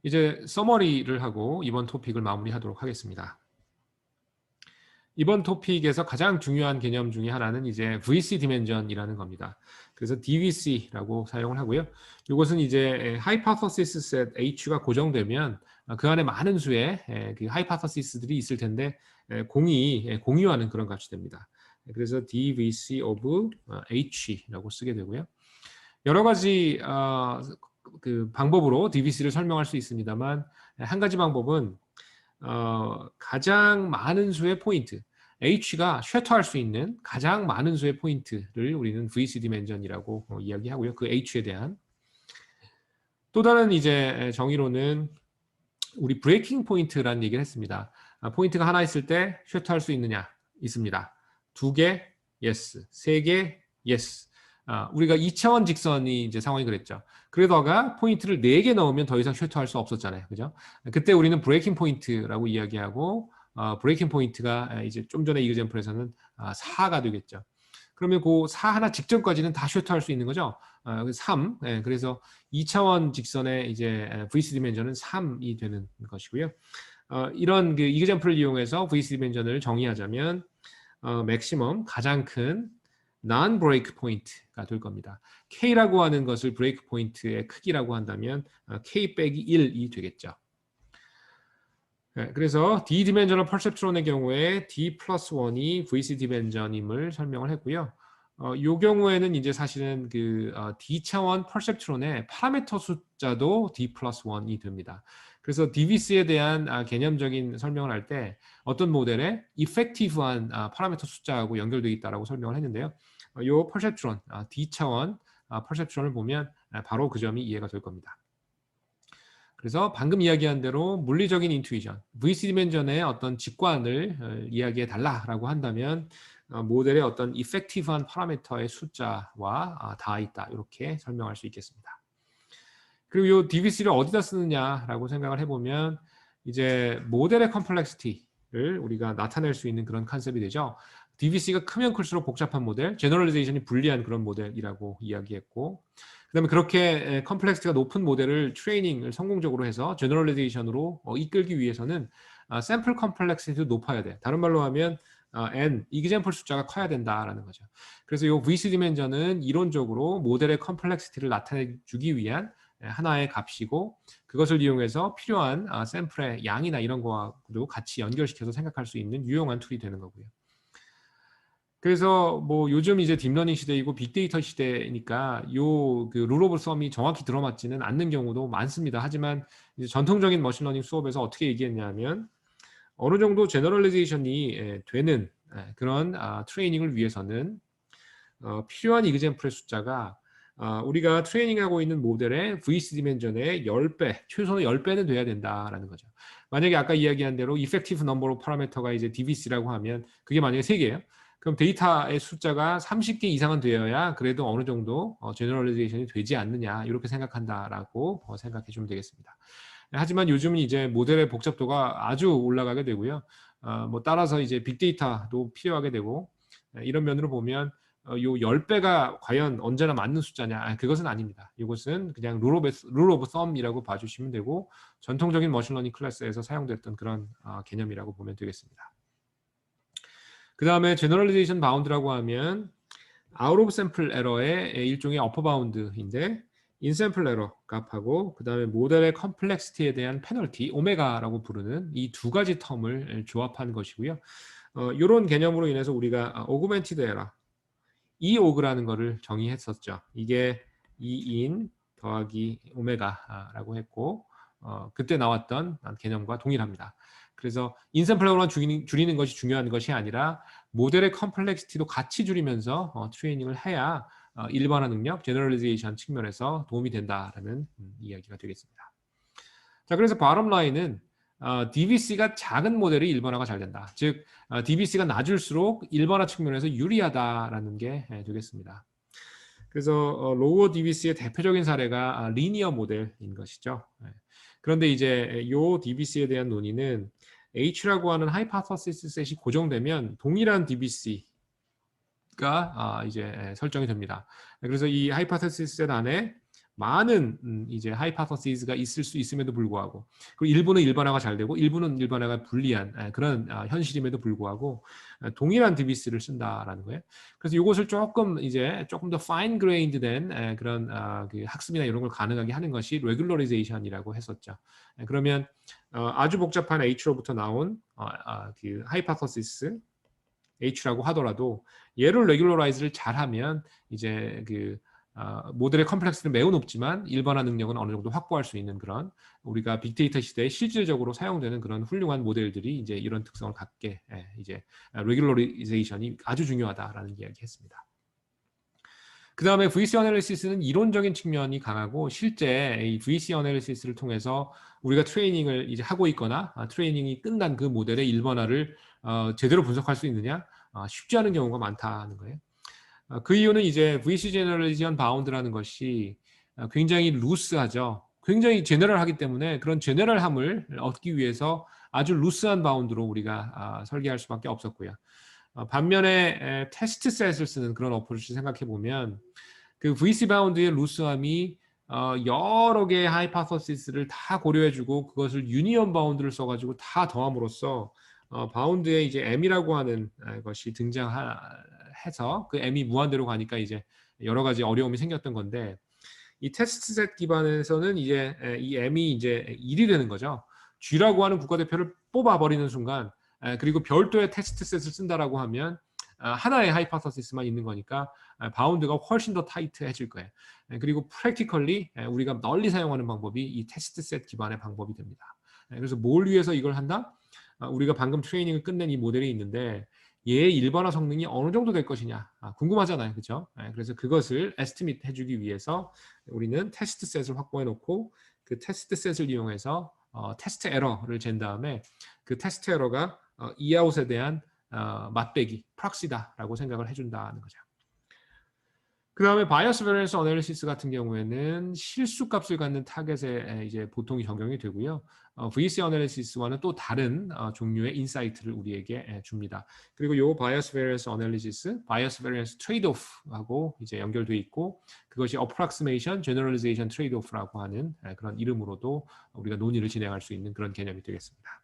이제 서머리를 하고 이번 토픽을 마무리하도록 하겠습니다. 이번 토픽에서 가장 중요한 개념 중에 하나는 이제 VC 디멘전이라는 겁니다. 그래서 DVC라고 사용을 하고요. 이것은 이제 hypothesis set H가 고정되면 그 안에 많은 수의 그 hypothesis들이 있을 텐데 공유하는 그런 값이 됩니다. 그래서 DVC of H라고 쓰게 되고요. 여러 가지 그 방법으로 DVC를 설명할 수 있습니다만 한 가지 방법은 가장 많은 수의 포인트, H가 쉐터할 수 있는 가장 많은 수의 포인트를 우리는 VC 디멘전이라고 이야기하고요. 그 H에 대한 또 다른 이제 정의로는 우리 브레이킹 포인트라는 얘기를 했습니다. 포인트가 하나 있을 때 쉐터할 수 있느냐? 있습니다. 2개, yes. 3개, yes. 우리가 2차원 직선이 이제 상황이 그랬죠. 그러다가 포인트를 4개 넣으면 더 이상 쉐터할 수 없었잖아요. 그죠? 그때 우리는 브레이킹 포인트라고 이야기하고 브레이킹 포인트가 이제 좀 전에 이그젬플에서는 4가 되겠죠. 그러면 그 4 하나 직전까지는 다 쉐터할 수 있는 거죠. 3. 그래서 2차원 직선의 이제 VC 디멘전은 3이 되는 것이고요. 이런 그 이그젬플을 이용해서 VC 디멘전을 정의하자면 맥시멈 가장 큰 non-break point가 될 겁니다. K라고 하는 것을 브레이크 포인트의 크기라고 한다면 K 빼기 1이 되겠죠. 그래서 D-dimensional perceptron의 경우에 D 플러스 1이 VC 디멘전임을 설명을 했고요. 이 경우에는 이제 사실은 그 D 차원 perceptron의 파라미터 숫자도 D 플러스 1이 됩니다. 그래서 DVC에 대한 개념적인 설명을 할 때 어떤 모델에 effective한 파라미터 숫자하고 연결되어 있다고 설명을 했는데요. 이 perceptron, D 차원 perceptron을 보면 바로 그 점이 이해가 될 겁니다. 그래서 방금 이야기한 대로 물리적인 인투이션, VC 디멘전의 어떤 직관을 이야기해 달라라고 한다면 모델의 어떤 이펙티브한 파라미터의 숫자와 닿아 있다 이렇게 설명할 수 있겠습니다. 그리고 이 DVC를 어디다 쓰느냐라고 생각을 해보면 이제 모델의 컴플렉시티를 우리가 나타낼 수 있는 그런 컨셉이 되죠. DVC가 크면 클수록 복잡한 모델, 제너럴리제이션이 불리한 그런 모델이라고 이야기했고 그다음에 그렇게 컴플렉시티가 높은 모델을 트레이닝을 성공적으로 해서 제너럴리제이션으로 이끌기 위해서는 샘플 컴플렉시티도 높아야 돼. 다른 말로 하면 N, 이그젬플 숫자가 커야 된다라는 거죠. 그래서 이 VC 디멘전은 이론적으로 모델의 컴플렉시티를 나타내주기 위한 하나의 값이고 그것을 이용해서 필요한 샘플의 양이나 이런 거와도 같이 연결시켜서 생각할 수 있는 유용한 툴이 되는 거고요. 그래서 뭐 요즘 이제 딥러닝 시대이고 빅데이터 시대니까 요 그 룰 오브 썸이 정확히 들어맞지는 않는 경우도 많습니다. 하지만 이제 전통적인 머신러닝 수업에서 어떻게 얘기했냐면 어느 정도 제너럴리제이션이 되는 그런 트레이닝을 위해서는 필요한 이그젬플의 숫자가 우리가 트레이닝하고 있는 모델의 VC 디멘전의 10배, 최소한 10배는 돼야 된다라는 거죠. 만약에 아까 이야기한 대로 effective number of parameter가 이제 DVC라고 하면 그게 만약에 3개예요. 그럼 데이터의 숫자가 30개 이상은 되어야 그래도 어느 정도 제너럴리제이션이 되지 않느냐 이렇게 생각한다라고 생각해 주면 되겠습니다. 하지만 요즘은 이제 모델의 복잡도가 아주 올라가게 되고요. 뭐 따라서 이제 빅데이터도 필요하게 되고 이런 면으로 보면 요 10배가 과연 언제나 맞는 숫자냐? 그것은 아닙니다. 이것은 그냥 룰 오브 썸이라고 봐주시면 되고 전통적인 머신러닝 클래스에서 사용됐던 그런 개념이라고 보면 되겠습니다. 그 다음에 제너럴리제이션 바운드라고 하면 아웃 오브 샘플 에러의 일종의 어퍼 바운드인데 인샘플 에러 값하고 그 다음에 모델의 컴플렉시티에 대한 페널티 오메가라고 부르는 이 두 가지 텀을 조합한 것이고요. 이런 개념으로 인해서 우리가 오그멘티드 에러 E오그라는 거를 정의했었죠. 이게 E인 더하기 오메가라고 했고 그때 나왔던 개념과 동일합니다. 그래서 인샘플러만 줄이는 것이 중요한 것이 아니라 모델의 컴플렉시티도 같이 줄이면서 트레이닝을 해야 일반화 능력, 제너럴리제이션 측면에서 도움이 된다라는 이야기가 되겠습니다. 자, 그래서 바텀 라인은 DVC가 작은 모델이 일반화가 잘 된다. 즉 DVC가 낮을수록 일반화 측면에서 유리하다라는 게 되겠습니다. 그래서 로우 DVC의 대표적인 사례가 리니어 모델인 것이죠. 그런데 이제 이 DVC에 대한 논의는 H라고 하는 하이파서시스 셋이 고정되면 동일한 DVC가 이제 설정이 됩니다. 그래서 이 하이파서시스 셋 안에 많은 이제 하이파서시스가 있을 수 있음에도 불구하고, 그리고 일부는 일반화가 잘 되고 일부는 일반화가 불리한 그런 현실임에도 불구하고 동일한 디비스를 쓴다라는 거예요. 그래서 이것을 조금 더 파인 그레인드된 그런 그 학습이나 이런 걸 가능하게 하는 것이 레귤러리제이션이라고 했었죠. 그러면 아주 복잡한 H로부터 나온 그 하이파서시스 H라고 하더라도 얘를 레귤러라이즈를 잘하면 이제 그 모델의 컴플렉스는 매우 높지만 일반화 능력은 어느 정도 확보할 수 있는 그런, 우리가 빅데이터 시대에 실질적으로 사용되는 그런 훌륭한 모델들이 이제 이런 특성을 갖게 이제 레귤러리제이션이 아주 중요하다라는 이야기했습니다. 그 다음에 VC 어널리시스는 이론적인 측면이 강하고, 실제 이 VC 어널리시스를 통해서 우리가 트레이닝을 이제 하고 있거나 트레이닝이 끝난 그 모델의 일반화를 제대로 분석할 수 있느냐, 쉽지 않은 경우가 많다는 거예요. 그 이유는 이제 VC 제너럴리전 바운드라는 것이 굉장히 루스하죠. 굉장히 제너럴하기 때문에 그런 제너럴함을 얻기 위해서 아주 루스한 바운드로 우리가 설계할 수밖에 없었고요. 반면에 테스트 셋을 쓰는 그런 어프로치를 생각해 보면 그 VC 바운드의 루스함이 여러 개의 하이파서시스를 다 고려해주고 그것을 유니언 바운드를 써가지고 다 더함으로써 바운드에 이제 M이라고 하는 것이 등장해서 그 M이 무한대로 가니까 이제 여러 가지 어려움이 생겼던 건데, 이 테스트 셋 기반에서는 이제 이 M이 이제 1이 되는 거죠. G라고 하는 국가대표를 뽑아버리는 순간, 그리고 별도의 테스트 셋을 쓴다라고 하면 하나의 하이파서시스만 있는 거니까 바운드가 훨씬 더 타이트해질 거예요. 그리고 프랙티컬리 우리가 널리 사용하는 방법이 이 테스트 셋 기반의 방법이 됩니다. 그래서 뭘 위해서 이걸 한다? 우리가 방금 트레이닝을 끝낸 이 모델이 있는데 얘의 일반화 성능이 어느 정도 될 것이냐 궁금하잖아요, 그렇죠? 그래서 그것을 에스티메이트 해주기 위해서 우리는 테스트 셋을 확보해 놓고 그 테스트 셋을 이용해서 테스트 에러를 잰 다음에 그 테스트 에러가 이아웃에 대한 맛배기, 프락시다라고 생각을 해준다는 거죠. 그 다음에 바이어스 베리언스 어널리시스 같은 경우에는 실수 값을 갖는 타겟에 이제 보통 적용이 되고요. VC 어널리시스와는 또 다른 종류의 인사이트를 우리에게 줍니다. 그리고 요 바이어스 베리언스 어널리시스, 바이어스 베리언스 트레이드오프하고 이제 연결돼 있고, 그것이 approximation, generalization trade-off라고 하는 그런 이름으로도 우리가 논의를 진행할 수 있는 그런 개념이 되겠습니다.